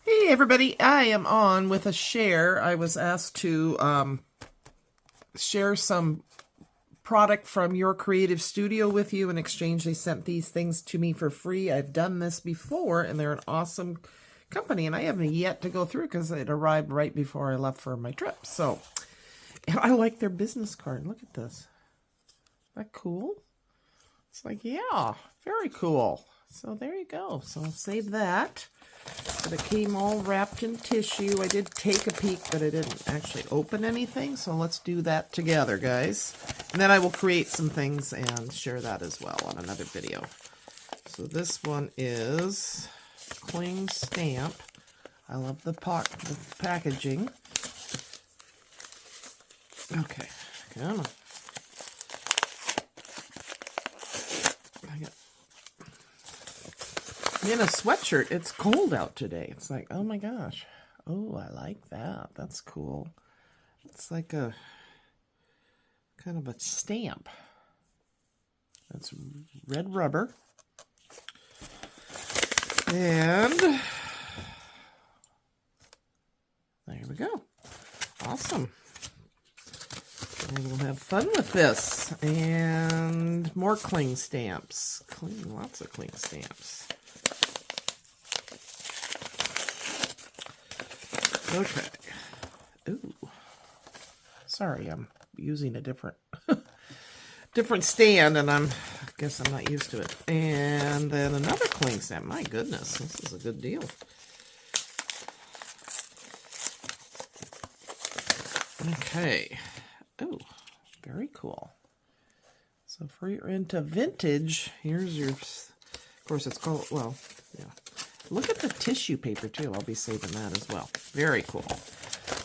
Hey everybody, I am on with a share. I was asked to share some product from Your Creative Studio with you. In exchange, they sent these things to me for free. I've done this before, and they're an awesome company, and I haven't yet to go through because it arrived right before I left for my trip. So, and I like their business card. Look at this. Isn't that cool? It's like, yeah, very cool. So there you go. So I'll save that. But it came all wrapped in tissue. I did take a peek, but I didn't actually open anything. So let's do that together, guys. And then I will create some things and share that as well on another video. So this one is cling stamp. I love the packaging. Okay, come on. In a sweatshirt. It's cold out today. It's like, oh my gosh. Oh, I like that. That's cool. It's like a kind of a stamp. That's red rubber. And there we go. Awesome. And we'll have fun with this. And more cling stamps. Lots of cling stamps. Okay. Ooh. Sorry, I'm using a different stand, and I guess I'm not used to it. And then another cling stamp. My goodness, this is a good deal. Okay. Ooh, very cool. So if you're into vintage, here's your, of course it's called, well, yeah. Look at the tissue paper, too. I'll be saving that as well. Very cool.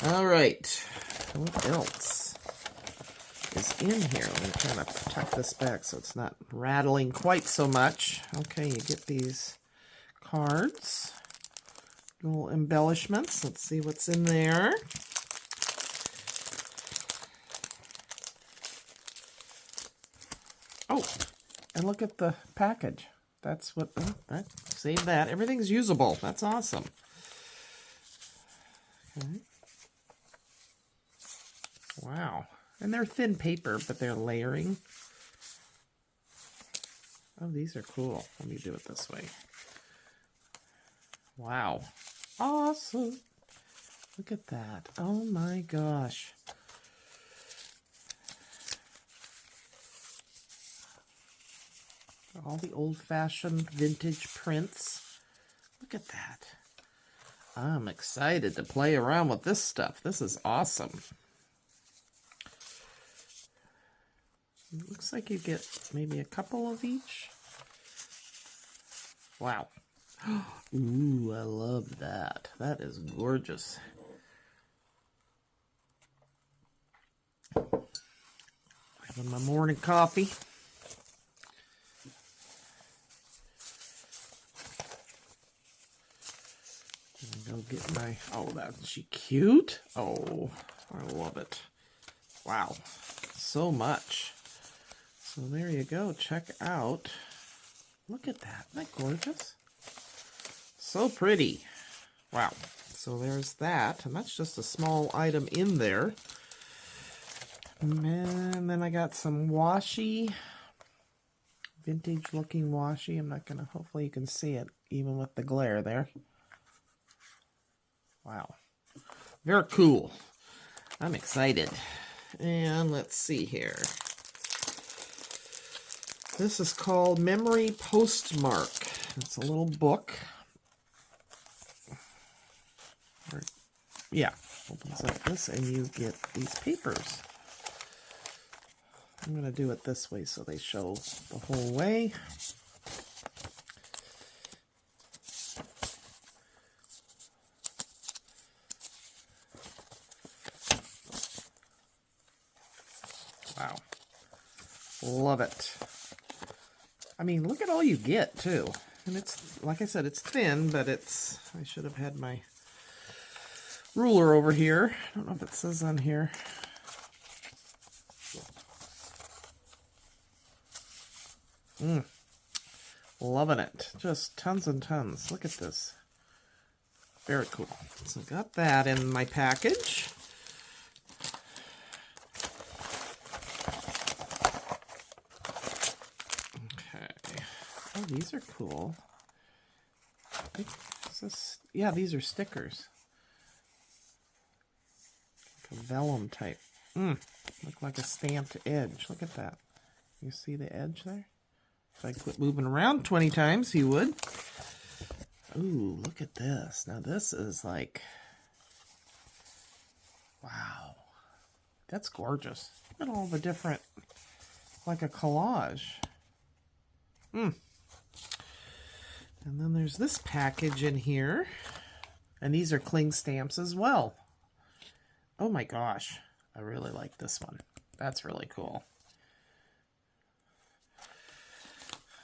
All right. What else is in here? Let me kind of tuck this back so it's not rattling quite so much. Okay, you get these cards. Little embellishments. Let's see what's in there. Oh, and look at the package. That's what, save that. Everything's usable. That's awesome. Okay. Wow. And they're thin paper, but they're layering. Oh, these are cool. Let me do it this way. Wow. Awesome. Look at that. Oh my gosh. All the old-fashioned vintage prints. Look at that. I'm excited to play around with this stuff. This is awesome. It looks like you get maybe a couple of each. Wow. Ooh, I love that. That is gorgeous. Having my morning coffee. Go get my, oh, that's she cute. Oh, I love it. Wow, so much. So there you go. Check out. Look at that. Isn't that gorgeous? So pretty. Wow. So there's that. And that's just a small item in there. And then I got some washi. Vintage looking washi. I'm not going to, hopefully you can see it even with the glare there. Wow. Very cool. I'm excited. And let's see here. This is called Memory Postmark. It's a little book. Yeah, opens up this and you get these papers. I'm going to do it this way so they show the whole way. Wow. Love it. I mean, look at all you get, too. And it's, like I said, it's thin, but it's, I should have had my ruler over here. I don't know if it says on here. Loving it. Just tons and tons. Look at this. Very cool. So got that in my package. Okay. Oh, these are cool. Yeah, these are stickers. Like a vellum type. Look like a stamped edge. Look at that. You see the edge there? If I quit moving around 20 times, you would. Ooh, look at this. Now this is like, wow. That's gorgeous. Look at all the different, like a collage. And then there's this package in here. And these are cling stamps as well. Oh my gosh. I really like this one. That's really cool.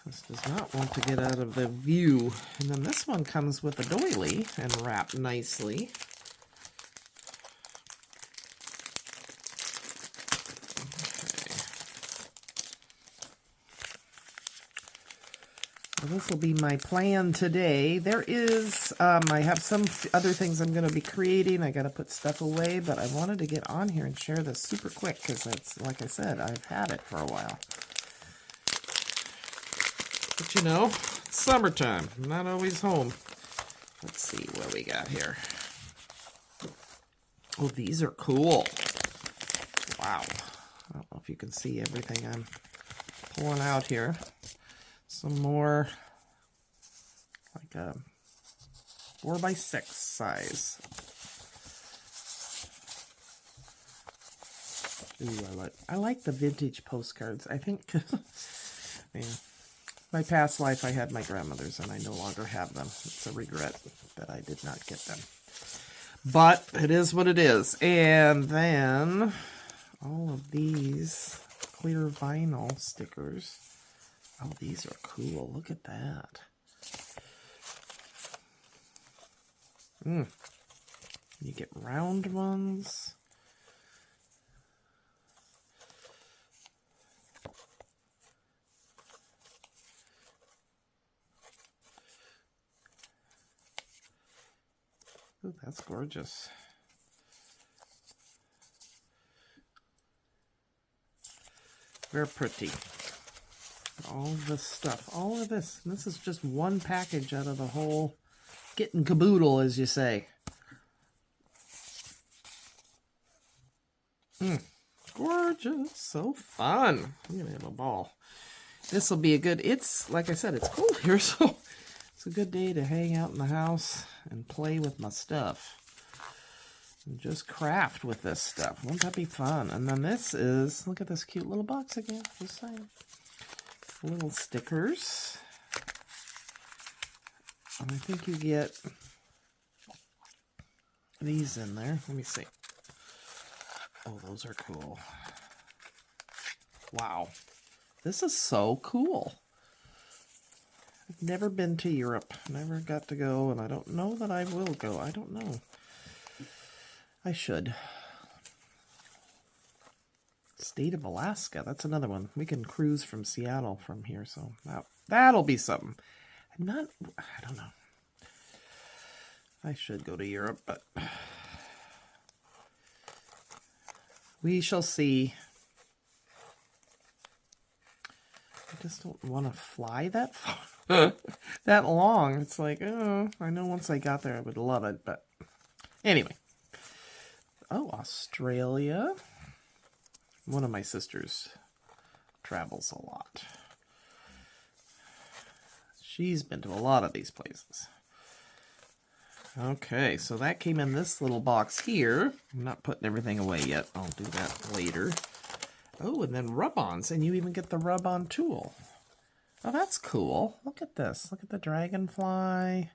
This does not want to get out of the view. And then this one comes with a doily and wrapped nicely. Okay. So this will be my plan today. There is, I have some other things I'm going to be creating. I got to put stuff away, but I wanted to get on here and share this super quick because it's, like I said, I've had it for a while. But you know, it's summertime. I'm not always home. Let's see what we got here. Oh, these are cool. Wow. I don't know if you can see everything I'm pulling out here. Some more, like a 4x6 size. Ooh, I like the vintage postcards. I think, man. My past life, I had my grandmother's, and I no longer have them. It's a regret that I did not get them. But it is what it is. And then all of these clear vinyl stickers. Oh, these are cool. Look at that. You get round ones. Ooh, that's gorgeous. Very pretty. All this stuff, all of this. And this is just one package out of the whole kit and caboodle, as you say. Gorgeous. So fun. I'm going to have a ball. This will be a good, it's, like I said, it's cold here, so it's a good day to hang out in the house and play with my stuff. And just craft with this stuff. Won't that be fun? And then this is, look at this cute little box again. Just saying. Little stickers. And I think you get these in there. Let me see. Oh, those are cool. Wow. This is so cool. I've never been to Europe. Never got to go, and I don't know that I will go. I don't know. I should. State of Alaska. That's another one. We can cruise from Seattle from here, so that'll be something. I don't know. I should go to Europe, but we shall see. I just don't want to fly that far, that long. It's like, oh, I know once I got there I would love it, but anyway. Oh, Australia. One of my sisters travels a lot. She's been to a lot of these places. Okay, so that came in this little box here. I'm not putting everything away yet. I'll do that later. Oh, and then rub-ons, and you even get the rub-on tool. Oh, that's cool. Look at this. Look at the dragonfly.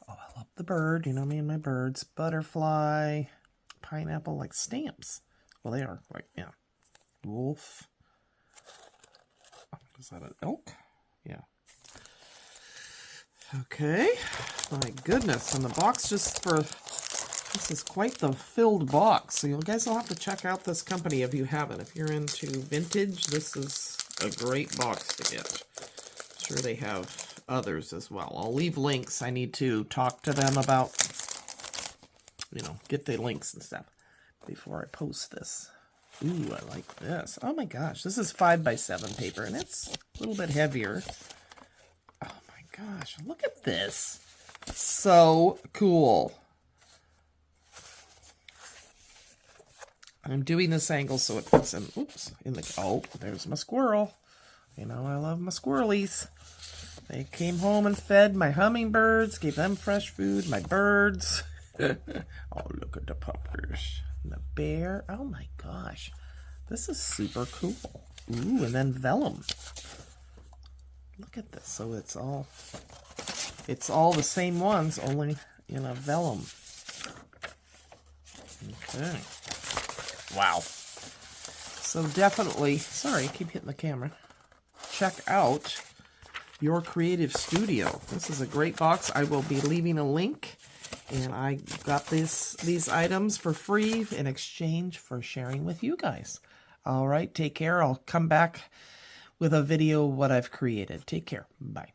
Oh, I love the bird. You know me and my birds. Butterfly. Pineapple, like stamps. Well, they are like, yeah. Wolf. Oh, is that an elk? Yeah. Okay. My goodness. And the box just for... This is quite the filled box. So you guys will have to check out this company if you haven't. If you're into vintage, this is a great box to get. I'm sure they have others as well. I'll leave links. I need to talk to them about you know, get the links and stuff before I post this. Ooh, I like this. Oh my gosh, this is 5x7 paper, and it's a little bit heavier. Oh my gosh, look at this. So cool. I'm doing this angle so it fits in, oops, in the, oh, there's my squirrel. You know, I love my squirrelies. They came home and fed my hummingbirds, gave them fresh food, my birds. Oh, look at the puppers. And the bear. Oh my gosh. This is super cool. Ooh, and then vellum. Look at this. So it's all the same ones, only in a vellum. Okay. Wow. So definitely, sorry, I keep hitting the camera. Check out Your Creative Studio. This is a great box. I will be leaving a link. And I got these items for free in exchange for sharing with you guys. All right, take care. I'll come back with a video of what I've created. Take care. Bye.